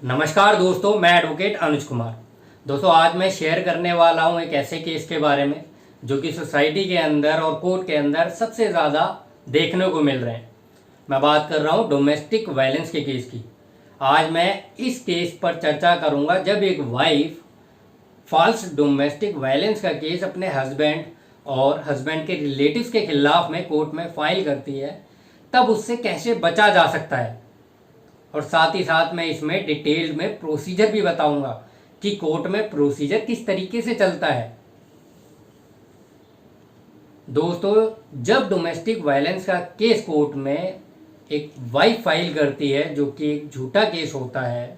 नमस्कार दोस्तों, मैं एडवोकेट अनुज कुमार। दोस्तों, आज मैं शेयर करने वाला हूं एक ऐसे केस के बारे में जो कि सोसाइटी के अंदर और कोर्ट के अंदर सबसे ज़्यादा देखने को मिल रहे हैं। मैं बात कर रहा हूं डोमेस्टिक वायलेंस के केस की। आज मैं इस केस पर चर्चा करूंगा जब एक वाइफ फॉल्स डोमेस्टिक वायलेंस का केस अपने हस्बैंड और हस्बैंड के रिलेटिव्स के खिलाफ में कोर्ट में फाइल करती है, तब उससे कैसे बचा जा सकता है। और साथ ही साथ मैं इसमें डिटेल में प्रोसीजर भी बताऊंगा कि कोर्ट में प्रोसीजर किस तरीके से चलता है। दोस्तों, जब डोमेस्टिक वायलेंस का केस कोर्ट में एक वाइफ फाइल करती है जो कि एक झूठा केस होता है,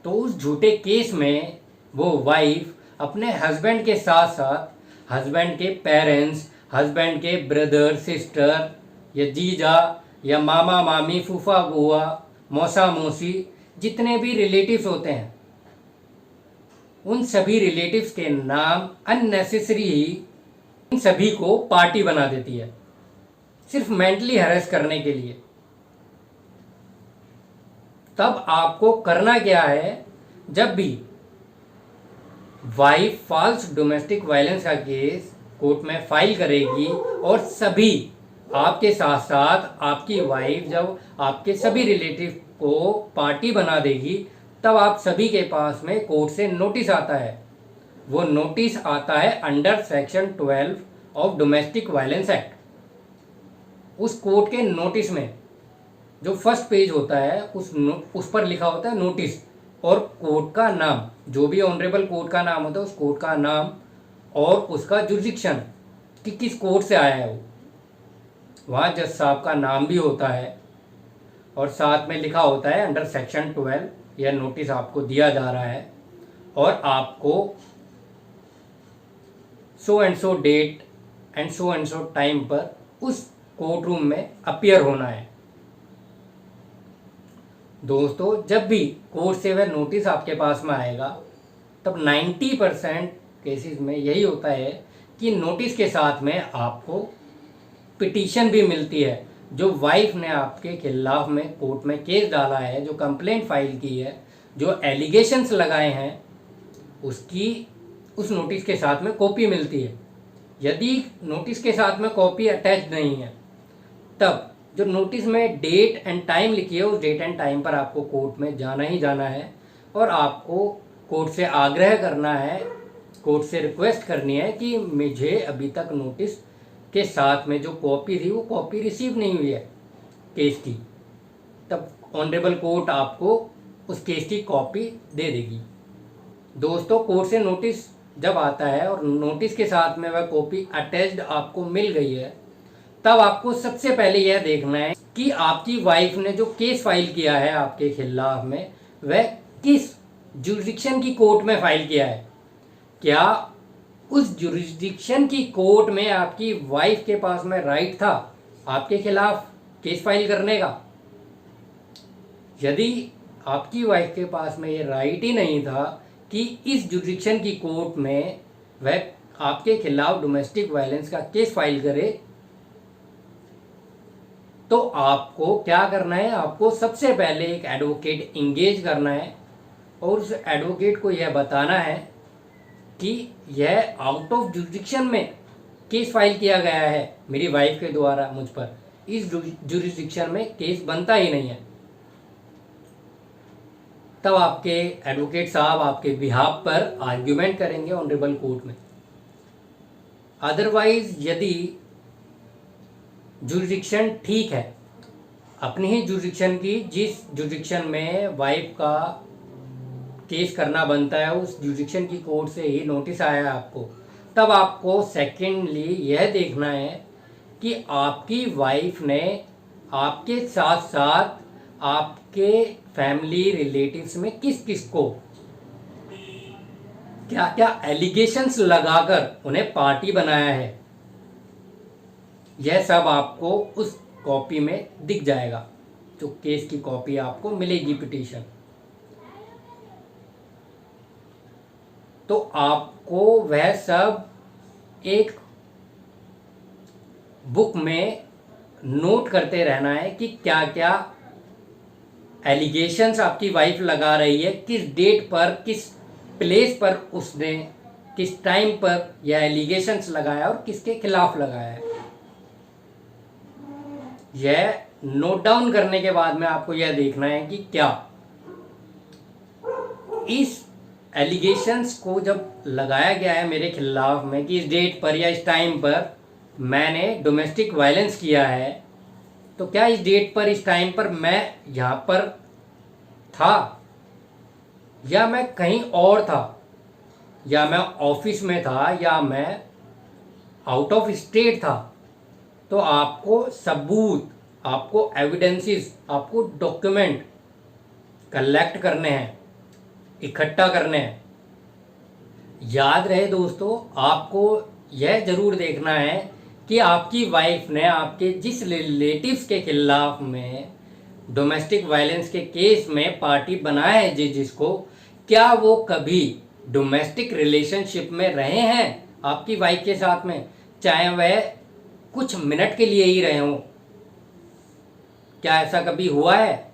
तो उस झूठे केस में वो वाइफ अपने हस्बैंड के साथ साथ हस्बैंड के पेरेंट्स, हस्बैंड के ब्रदर सिस्टर या जीजा या मामा मामी फूफा बुआ मौसा मौसी, जितने भी रिलेटिव्स होते हैं, उन सभी रिलेटिव्स के नाम अननेसेसरी ही इन सभी को पार्टी बना देती है, सिर्फ मेंटली हैरेस करने के लिए। तब आपको करना क्या है, जब भी वाइफ फॉल्स डोमेस्टिक वायलेंस का केस कोर्ट में फाइल करेगी और सभी आपके साथ साथ आपकी वाइफ जब आपके सभी रिलेटिव को पार्टी बना देगी, तब आप सभी के पास में कोर्ट से नोटिस आता है। वो नोटिस आता है under section 12 of domestic violence act. उस कोर्ट के नोटिस में जो फर्स्ट पेज होता है उस पर लिखा होता है नोटिस, और कोर्ट का नाम, जो भी ऑनरेबल कोर्ट का नाम होता है उस कोर्ट का नाम और उसका जुरिडिक्शन कि किस कोर्ट से आया है वो। वहाँ जज साहब का नाम भी होता है और साथ में लिखा होता है अंडर सेक्शन 12 यह नोटिस आपको दिया जा रहा है और आपको so and so date and so time पर उस कोर्ट रूम में अपीयर होना है। दोस्तों, जब भी कोर्ट से वह नोटिस आपके पास में आएगा, तब 90% केसेस में यही होता है कि नोटिस के साथ में आपको पिटीशन भी मिलती है। जो वाइफ ने आपके खिलाफ में कोर्ट में केस डाला है, जो कंप्लेंट फाइल की है, जो एलिगेशंस लगाए हैं, उसकी उस नोटिस के साथ में कॉपी मिलती है। यदि नोटिस के साथ में कॉपी अटैच नहीं है, तब जो नोटिस में डेट एंड टाइम लिखी है उस डेट एंड टाइम पर आपको कोर्ट में जाना ही जाना है और आपको कोर्ट से आग्रह करना है, कोर्ट से रिक्वेस्ट करनी है कि मुझे अभी तक नोटिस के साथ में जो कॉपी थी वो कॉपी रिसीव नहीं हुई है केस की। तब ऑनरेबल कोर्ट आपको उस केस की कॉपी दे देगी। दोस्तों, कोर्ट से नोटिस जब आता है और नोटिस के साथ में वह कॉपी अटैच्ड आपको मिल गई है, तब आपको सबसे पहले यह देखना है कि आपकी वाइफ ने जो केस फाइल किया है आपके खिलाफ में, वह किस जुरिडिक्शन की कोर्ट में फाइल किया है। क्या उस जुरिडिक्शन की कोर्ट में आपकी वाइफ के पास में राइट था आपके खिलाफ केस फाइल करने का? यदि आपकी वाइफ के पास में ये राइट ही नहीं था कि इस जुरिडिक्शन की कोर्ट में वह आपके खिलाफ डोमेस्टिक वायलेंस का केस फाइल करे, तो आपको क्या करना है, आपको सबसे पहले एक एडवोकेट इंगेज करना है और उस एडवोकेट को यह बताना है कि यह आउट ऑफ जुरिडिक्शन में केस फाइल किया गया है मेरी वाइफ के द्वारा मुझ पर, इस जुरिडिक्शन में केस बनता ही नहीं है। तब आपके एडवोकेट साहब आपके बिहाफ पर आर्ग्यूमेंट करेंगे ऑनरेबल कोर्ट में। अदरवाइज यदि जुरिडिक्शन ठीक है, अपनी ही जुरिडिक्शन की, जिस जुरिडिक्शन में वाइफ का केस करना बनता है उस जुरिडिक्शन की कोर्ट से ही नोटिस आया है आपको, तब आपको सेकेंडली यह देखना है कि आपकी वाइफ ने आपके साथ साथ आपके फैमिली रिलेटिव्स में किस किस को क्या क्या एलिगेशंस लगाकर उन्हें पार्टी बनाया है। यह सब आपको उस कॉपी में दिख जाएगा, जो केस की कॉपी आपको मिलेगी पिटीशन। तो आपको वह सब एक बुक में नोट करते रहना है कि क्या क्या एलिगेशंस आपकी वाइफ लगा रही है, किस डेट पर, किस प्लेस पर उसने, किस टाइम पर यह एलिगेशंस लगाया और किसके खिलाफ लगाया है, यह नोट डाउन करने के बाद में आपको यह देखना है कि क्या इस एलिगेशंस को जब लगाया गया है मेरे खिलाफ में कि इस डेट पर या इस टाइम पर मैंने डोमेस्टिक वायलेंस किया है, तो क्या इस डेट पर, इस टाइम पर मैं यहाँ पर था या मैं कहीं और था, या मैं ऑफिस में था, या मैं आउट ऑफ स्टेट था। तो आपको सबूत, आपको एविडेंसेस, आपको डॉक्यूमेंट कलेक्ट करने हैं, इकट्ठा करने हैं। याद रहे दोस्तों, आपको यह जरूर देखना है कि आपकी वाइफ ने आपके जिस रिलेटिव्स के खिलाफ में डोमेस्टिक वायलेंस के केस में पार्टी बनाया है जिसको, क्या वो कभी डोमेस्टिक रिलेशनशिप में रहे हैं आपकी वाइफ के साथ में, चाहे वह कुछ मिनट के लिए ही रहे हों। क्या ऐसा कभी हुआ है?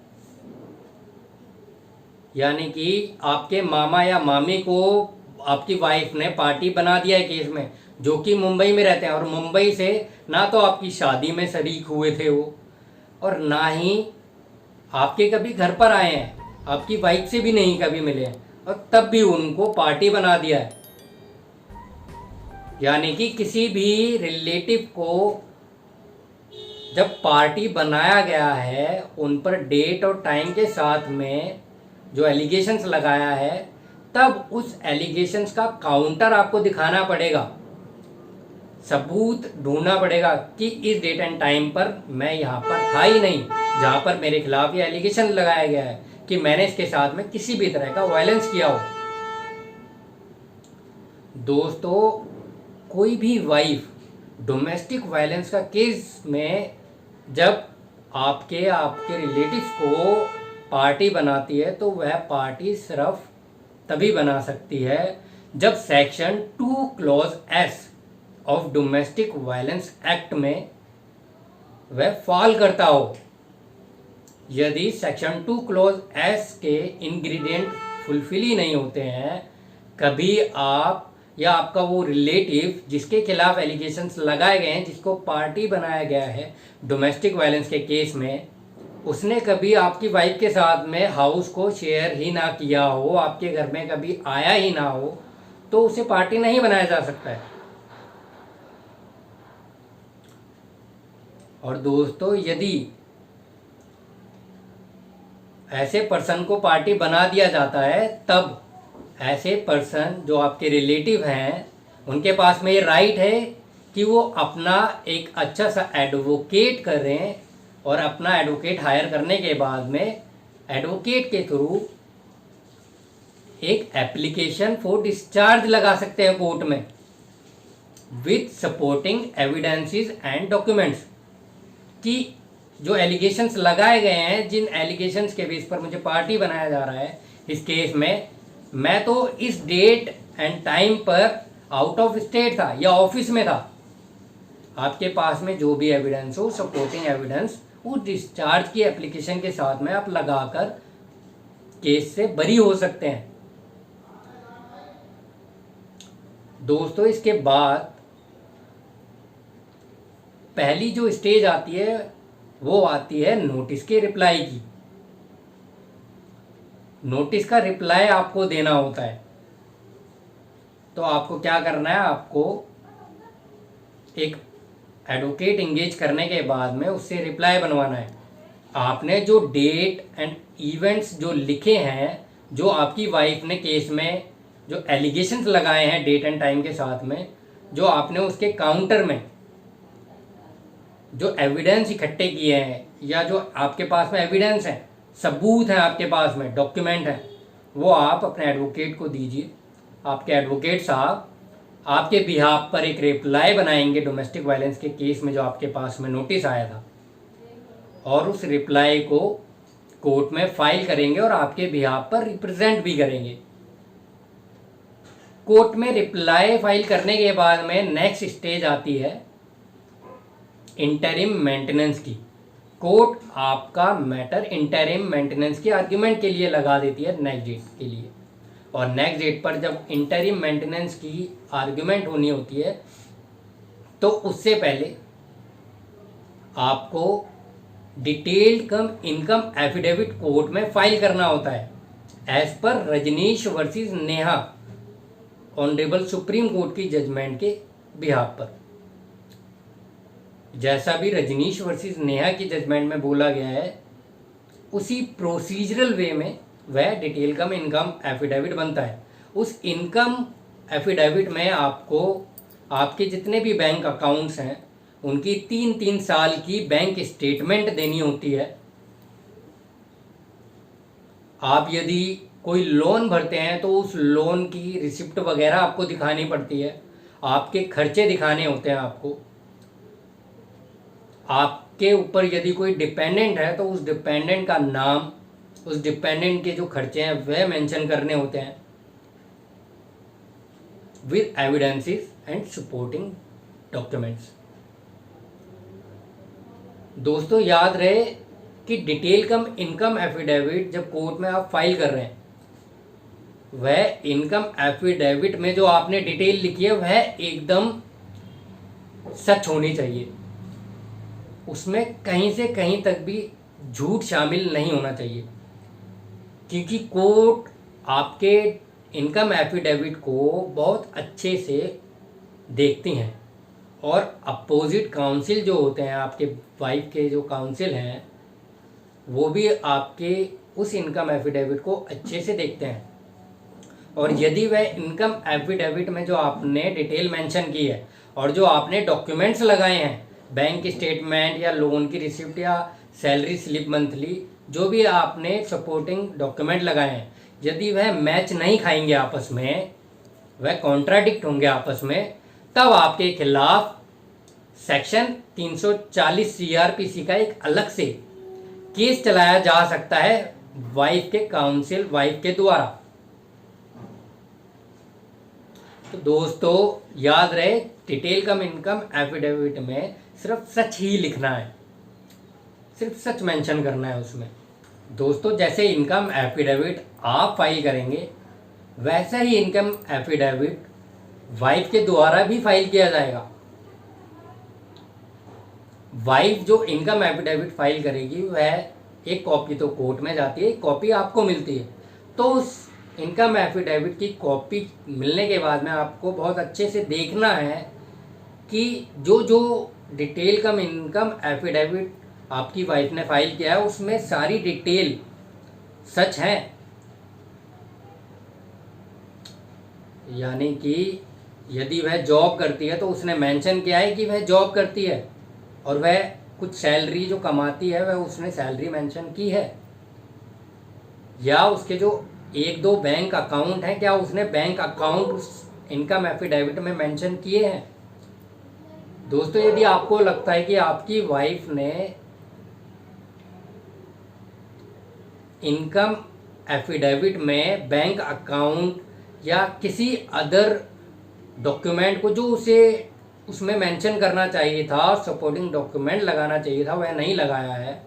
यानी कि आपके मामा या मामी को आपकी वाइफ ने पार्टी बना दिया है केस में, जो कि मुंबई में रहते हैं, और मुंबई से ना तो आपकी शादी में शरीक हुए थे वो, और ना ही आपके कभी घर पर आए हैं, आपकी वाइफ से भी नहीं कभी मिले हैं, और तब भी उनको पार्टी बना दिया है। यानी कि किसी भी रिलेटिव को जब पार्टी बनाया गया है, उन पर डेट और टाइम के साथ में जो एलिगेशंस लगाया है, तब उस एलिगेशंस का काउंटर आपको दिखाना पड़ेगा, सबूत ढूंढना पड़ेगा कि इस डेट एंड टाइम पर मैं यहाँ पर था ही नहीं जहाँ पर मेरे खिलाफ ये एलिगेशन लगाया गया है कि मैंने इसके साथ में किसी भी तरह का वायलेंस किया हो। दोस्तों, कोई भी वाइफ डोमेस्टिक वायलेंस का केस में जब आपके आपके रिलेटिव्स को पार्टी बनाती है, तो वह पार्टी सिर्फ तभी बना सकती है जब section 2 clause S of domestic violence act में वह फॉल करता हो। यदि सेक्शन 2 क्लॉज एस के इंग्रेडिएंट फुलफिल ही नहीं होते हैं, कभी आप या आपका वो रिलेटिव जिसके खिलाफ एलिगेशंस लगाए गए हैं, जिसको पार्टी बनाया गया है डोमेस्टिक वायलेंस के केस में, उसने कभी आपकी वाइफ के साथ में हाउस को शेयर ही ना किया हो, आपके घर में कभी आया ही ना हो, तो उसे पार्टी नहीं बनाया जा सकता है। और दोस्तों, यदि ऐसे पर्सन को पार्टी बना दिया जाता है, तब ऐसे पर्सन जो आपके रिलेटिव हैं, उनके पास में ये राइट है कि वो अपना एक अच्छा सा एडवोकेट करें, और अपना एडवोकेट हायर करने के बाद में एडवोकेट के थ्रू एक एप्लीकेशन फॉर डिस्चार्ज लगा सकते हैं कोर्ट में with supporting evidences and documents, कि जो एलिगेशंस लगाए गए हैं, जिन एलिगेशंस के बेस पर मुझे पार्टी बनाया जा रहा है इस केस में, मैं तो इस डेट एंड टाइम पर आउट ऑफ स्टेट था या ऑफिस में था। आपके पास में जो भी एविडेंस हो, सपोर्टिंग एविडेंस, वो डिस्चार्ज की एप्लीकेशन के साथ में आप लगाकर केस से बरी हो सकते हैं। दोस्तों, इसके बाद पहली जो स्टेज आती है वो आती है नोटिस के रिप्लाई की। नोटिस का रिप्लाई आपको देना होता है। तो आपको क्या करना है, आपको एक एडवोकेट इंगेज करने के बाद में उससे रिप्लाई बनवाना है। आपने जो डेट एंड इवेंट्स जो लिखे हैं, जो आपकी वाइफ ने केस में जो एलिगेशंस लगाए हैं डेट एंड टाइम के साथ में, जो आपने उसके काउंटर में जो एविडेंस इकट्ठे किए हैं, या जो आपके पास में एविडेंस है, सबूत हैं आपके पास में, डॉक्यूमेंट हैं, वो आप अपने एडवोकेट को दीजिए। आपके एडवोकेट साहब आपके बिहाफ पर एक रिप्लाई बनाएंगे डोमेस्टिक वायलेंस के केस में जो आपके पास में नोटिस आया था, और उस रिप्लाई को कोर्ट में फाइल करेंगे और आपके बिहाफ पर रिप्रेजेंट भी करेंगे। कोर्ट में रिप्लाई फाइल करने के बाद में नेक्स्ट स्टेज आती है इंटरिम मेंटेनेंस की। कोर्ट आपका मैटर इंटरिम मेंटेनेंस के आर्ग्यूमेंट के लिए लगा देती है नेक्स्ट डेट के लिए, और नेक्स्ट डेट पर जब इंटरिम मेंटेनेंस की आर्ग्यूमेंट होनी होती है तो उससे पहले आपको detailed cum income affidavit court में फाइल करना होता है as per Rajneesh versus Neha honourable Supreme Court की जजमेंट के बिहाफ पर। जैसा भी रजनीश वर्सेस नेहा की जजमेंट में बोला गया है उसी प्रोसीजरल वे में वह डिटेल कम इनकम एफिडेविट बनता है। उस इनकम एफिडेविट में आपको आपके जितने भी बैंक अकाउंट्स हैं उनकी 3-3 साल की बैंक स्टेटमेंट देनी होती है। आप यदि कोई लोन भरते हैं तो उस लोन की रिसिप्ट वगैरह आपको दिखानी पड़ती है, आपके खर्चे दिखाने होते हैं आपको। आपके ऊपर यदि कोई डिपेंडेंट है तो उस डिपेंडेंट का नाम, उस डिपेंडेंट के जो खर्चे हैं वह मेंशन करने होते हैं with evidences and supporting documents. दोस्तों याद रहे कि डिटेल कम इनकम एफिडेविट जब कोर्ट में आप फाइल कर रहे हैं, वह इनकम एफिडेविट में जो आपने डिटेल लिखी है वह एकदम सच होनी चाहिए। उसमें कहीं से कहीं तक भी झूठ शामिल नहीं होना चाहिए, क्योंकि कोर्ट आपके इनकम एफिडेविट को बहुत अच्छे से देखती हैं, और अपोजिट काउंसिल जो होते हैं, आपके वाइफ के जो काउंसिल हैं, वो भी आपके उस इनकम एफिडेविट को अच्छे से देखते हैं। और यदि वह इनकम एफिडेविट में जो आपने डिटेल मेंशन की है और जो आपने डॉक्यूमेंट्स लगाए हैं, बैंक स्टेटमेंट या लोन की रिसिप्ट या सैलरी स्लिप मंथली, जो भी आपने सपोर्टिंग डॉक्यूमेंट लगाए हैं, यदि वह मैच नहीं खाएंगे आपस में, वह कॉन्ट्राडिक्ट होंगे आपस में, तब आपके खिलाफ सेक्शन 340 सीआरपीसी का एक अलग से केस चलाया जा सकता है वाइफ के काउंसिल, वाइफ के द्वारा। तो दोस्तों याद रहे, डिटेल कम इनकम एफिडेविट में सिर्फ सच ही लिखना है, सिर्फ सच मेंशन करना है उसमें। दोस्तों जैसे इनकम एफिडेविट आप फाइल करेंगे वैसा ही इनकम एफिडेविट वाइफ के द्वारा भी फाइल किया जाएगा। वाइफ जो इनकम एफिडेविट फाइल करेगी वह एक कॉपी तो कोर्ट में जाती है, एक कॉपी आपको मिलती है। तो उस इनकम एफिडेविट की कॉपी मिलने के बाद में आपको बहुत अच्छे से देखना है कि जो जो डिटेल कम इनकम एफिडेविट आपकी वाइफ ने फाइल किया है उसमें सारी डिटेल सच है। यानी कि यदि वह जॉब करती है तो उसने मेंशन किया है कि वह जॉब करती है, और वह कुछ सैलरी जो कमाती है वह उसने सैलरी मेंशन की है, या उसके जो 1-2 बैंक अकाउंट हैं, क्या उसने बैंक अकाउंट उस इनकम एफिडेविट में मेंशन किए हैं। दोस्तों यदि आपको लगता है कि आपकी वाइफ ने इनकम एफिडेविट में बैंक अकाउंट या किसी अदर डॉक्यूमेंट को जो उसे उसमें मेंशन करना चाहिए था, सपोर्टिंग डॉक्यूमेंट लगाना चाहिए था, वह नहीं लगाया है,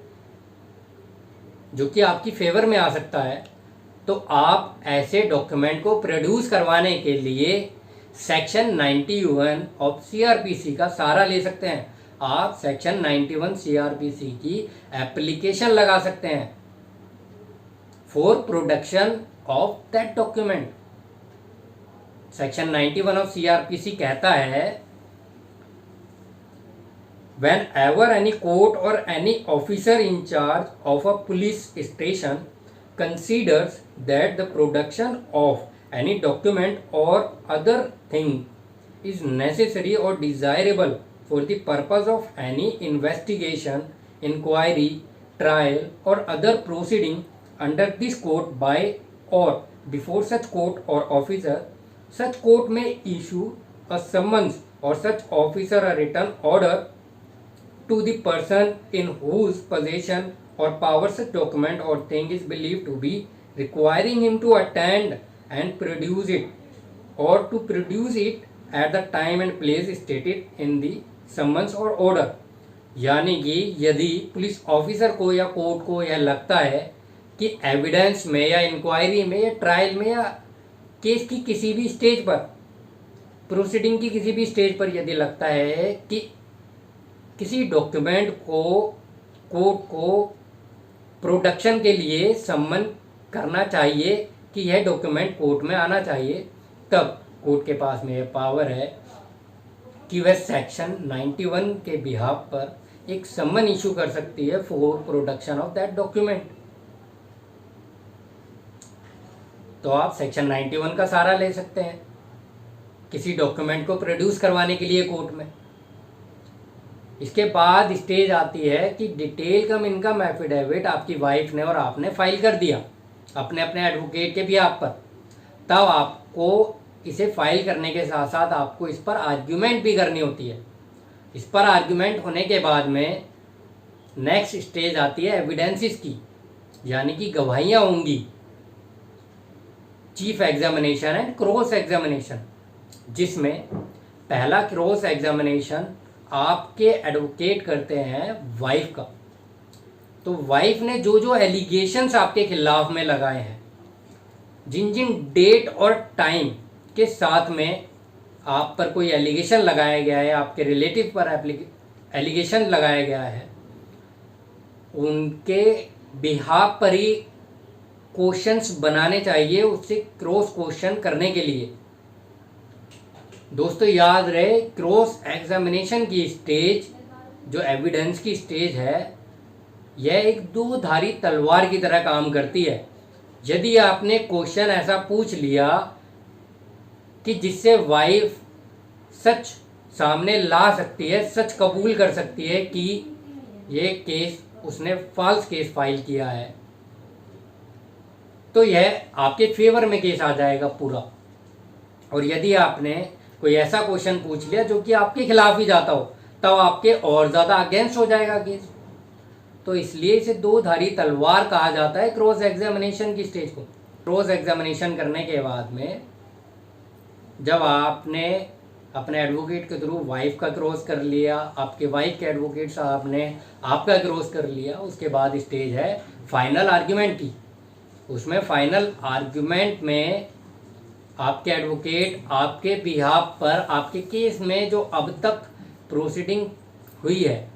जो कि आपकी फेवर में आ सकता है, तो आप ऐसे डॉक्यूमेंट को प्रोड्यूस करवाने के लिए सेक्शन 91 ऑफ सीआरपीसी का सहारा ले सकते हैं। आप सेक्शन 91 सीआरपीसी की एप्लीकेशन लगा सकते हैं for production of that document. Section 91 of CrPC कहता है, whenever any court or any officer in charge of a police station considers that the production of any document or other thing is necessary or desirable for the purpose of any investigation, inquiry, trial or other proceeding under this court by or before such court or officer, such court may issue a summons or such officer a written order to the person in whose possession or power such document or thing is believed to be, requiring him to attend and produce it, or to produce it at the time and place stated in the summons or order. यानी कि यदि police officer को या court को यह लगता है कि एविडेंस में या इंक्वायरी में या ट्रायल में या केस की किसी भी स्टेज पर, प्रोसीडिंग की किसी भी स्टेज पर यदि लगता है कि किसी डॉक्यूमेंट को कोर्ट को प्रोडक्शन के लिए सम्मन करना चाहिए कि यह डॉक्यूमेंट कोर्ट में आना चाहिए, तब कोर्ट के पास में यह पावर है कि वह सेक्शन 91 के बिहाफ पर एक सम्मन इशू कर सकती है for production of that document. तो आप सेक्शन 91 का सहारा ले सकते हैं किसी डॉक्यूमेंट को प्रोड्यूस करवाने के लिए कोर्ट में। इसके बाद स्टेज आती है कि डिटेल कम इनकम एफिडेविट आपकी वाइफ ने और आपने फाइल कर दिया अपने अपने एडवोकेट के बिहाफ पर। तब आपको इसे फाइल करने के साथ साथ आपको इस पर आर्ग्यूमेंट भी करनी होती है। इस पर आर्ग्यूमेंट होने के बाद में नेक्स्ट स्टेज आती है एविडेंसेस की, यानी कि गवाहियाँ होंगी, chief examination and cross examination, जिसमें पहला क्रॉस एग्जामिनेशन आपके एडवोकेट करते हैं वाइफ का। तो वाइफ ने जो जो एलिगेशंस आपके खिलाफ में लगाए हैं, जिन जिन डेट और टाइम के साथ में आप पर कोई एलिगेशन लगाया गया है, आपके रिलेटिव पर एलिगेशन लगाया गया है, उनके बिहाफ पर ही क्वेश्चंस बनाने चाहिए उससे क्रॉस क्वेश्चन करने के लिए। दोस्तों याद रहे, क्रॉस एग्जामिनेशन की स्टेज जो एविडेंस की स्टेज है, यह एक दो धारी तलवार की तरह काम करती है। यदि आपने क्वेश्चन ऐसा पूछ लिया कि जिससे वाइफ सच सामने ला सकती है, सच कबूल कर सकती है कि ये केस उसने फॉल्स केस फाइल किया है, तो यह आपके फेवर में केस आ जाएगा पूरा। और यदि आपने कोई ऐसा क्वेश्चन पूछ लिया जो कि आपके खिलाफ ही जाता हो, तब आपके और ज़्यादा अगेंस्ट हो जाएगा केस। तो इसलिए इसे दो धारी तलवार कहा जाता है क्रॉस एग्जामिनेशन की स्टेज को। क्रॉस एग्जामिनेशन करने के बाद में जब आपने अपने एडवोकेट के थ्रू वाइफ का क्रॉस कर लिया, आपके वाइफ के एडवोकेट साहब ने आपका क्रॉस कर लिया, उसके बाद स्टेज है फाइनल आर्ग्यूमेंट की। उसमें फाइनल आर्ग्यूमेंट में आपके एडवोकेट आपके बिहाफ पर आपके केस में जो अब तक प्रोसीडिंग हुई है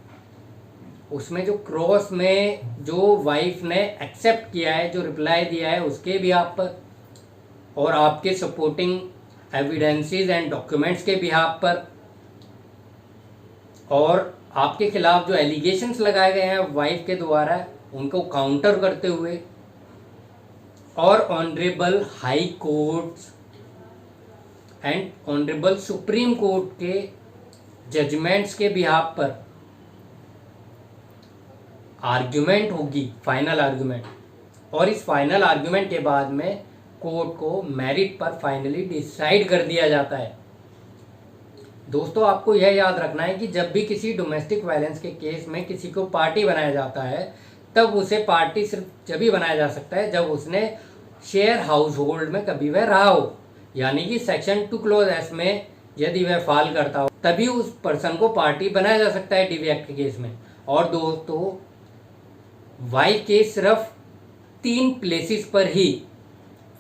उसमें जो क्रॉस में जो वाइफ ने एक्सेप्ट किया है, जो रिप्लाई दिया है उसके बिहाफ पर, और आपके सपोर्टिंग एविडेंसेस एंड डॉक्यूमेंट्स के बिहाफ पर, और आपके खिलाफ जो एलिगेशंस लगाए गए हैं वाइफ के द्वारा उनको काउंटर करते हुए, और honourable high courts and honourable Supreme court के जजमेंट्स के बिहाफ पर आर्ग्यूमेंट होगी, फाइनल आर्ग्यूमेंट। और इस फाइनल आर्ग्यूमेंट के बाद में कोर्ट को मेरिट पर फाइनली डिसाइड कर दिया जाता है। दोस्तों आपको यह याद रखना है कि जब भी किसी डोमेस्टिक वायलेंस के केस में किसी को पार्टी बनाया जाता है, तब उसे पार्टी सिर्फ जब ही बनाया जा सकता है जब उसने शेयर हाउस होल्ड में कभी वह रहा हो, यानी कि सेक्शन 2 क्लोज एस में यदि वह फाल करता हो तभी उस पर्सन को पार्टी बनाया जा सकता है डीवी एक्ट के केस में। और दोस्तों वाइफ केस सिर्फ 3 प्लेसेस पर ही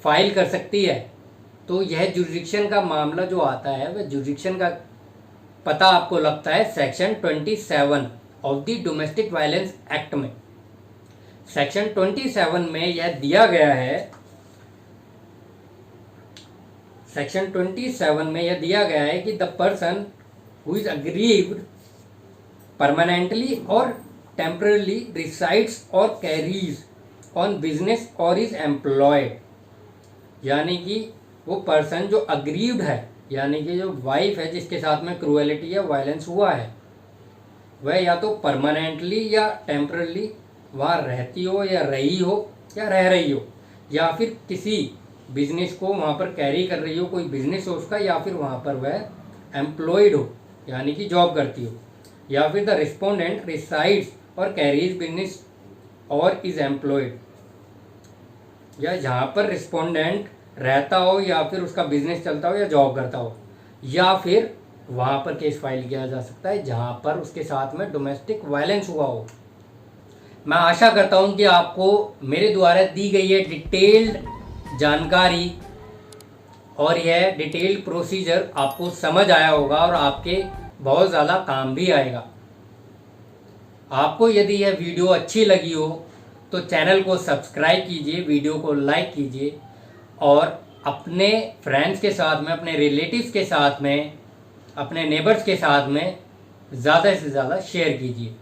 फाइल कर सकती है। तो यह जुरिडिक्शन का मामला जो आता है वह जुरिडिक्शन का पता आपको लगता है section 27 of the domestic violence act में। सेक्शन 27 में यह दिया गया है, सेक्शन 27 में यह दिया गया है कि the person who is aggrieved permanently और टेम्पररी रिसाइड्स और कैरीज ऑन बिजनेस और इज एम्प्लॉयड, यानी कि वो पर्सन जो अग्रीव्ड है, यानी कि जो वाइफ है जिसके साथ में क्रूएलिटी या वायलेंस हुआ है, वह या तो परमानेंटली या टेम्पररी वहाँ रहती हो या रही हो या रह रही हो, या फिर किसी बिजनेस को वहाँ पर कैरी कर रही हो, कोई बिजनेस हो उसका, या फिर वहाँ पर वह एम्प्लॉयड हो यानी कि जॉब करती हो, या फिर द रिस्पोंडेंट रिसाइड्स और कैरीज बिजनेस और इज एम्प्लॉयड, या जहाँ पर रिस्पोंडेंट रहता हो या फिर उसका बिजनेस चलता हो या जॉब करता हो, या फिर वहाँ पर केस फाइल किया जा सकता है जहाँ पर उसके साथ में डोमेस्टिक वायलेंस हुआ हो। मैं आशा करता हूँ कि आपको मेरे द्वारा दी गई ये डिटेल्ड जानकारी और यह डिटेल्ड प्रोसीजर आपको समझ आया होगा और आपके बहुत ज़्यादा काम भी आएगा। आपको यदि यह वीडियो अच्छी लगी हो तो चैनल को सब्सक्राइब कीजिए, वीडियो को लाइक कीजिए और अपने फ्रेंड्स के साथ में, अपने रिलेटिव्स के साथ में, अपने नेबर्स के साथ में ज़्यादा से ज़्यादा शेयर कीजिए।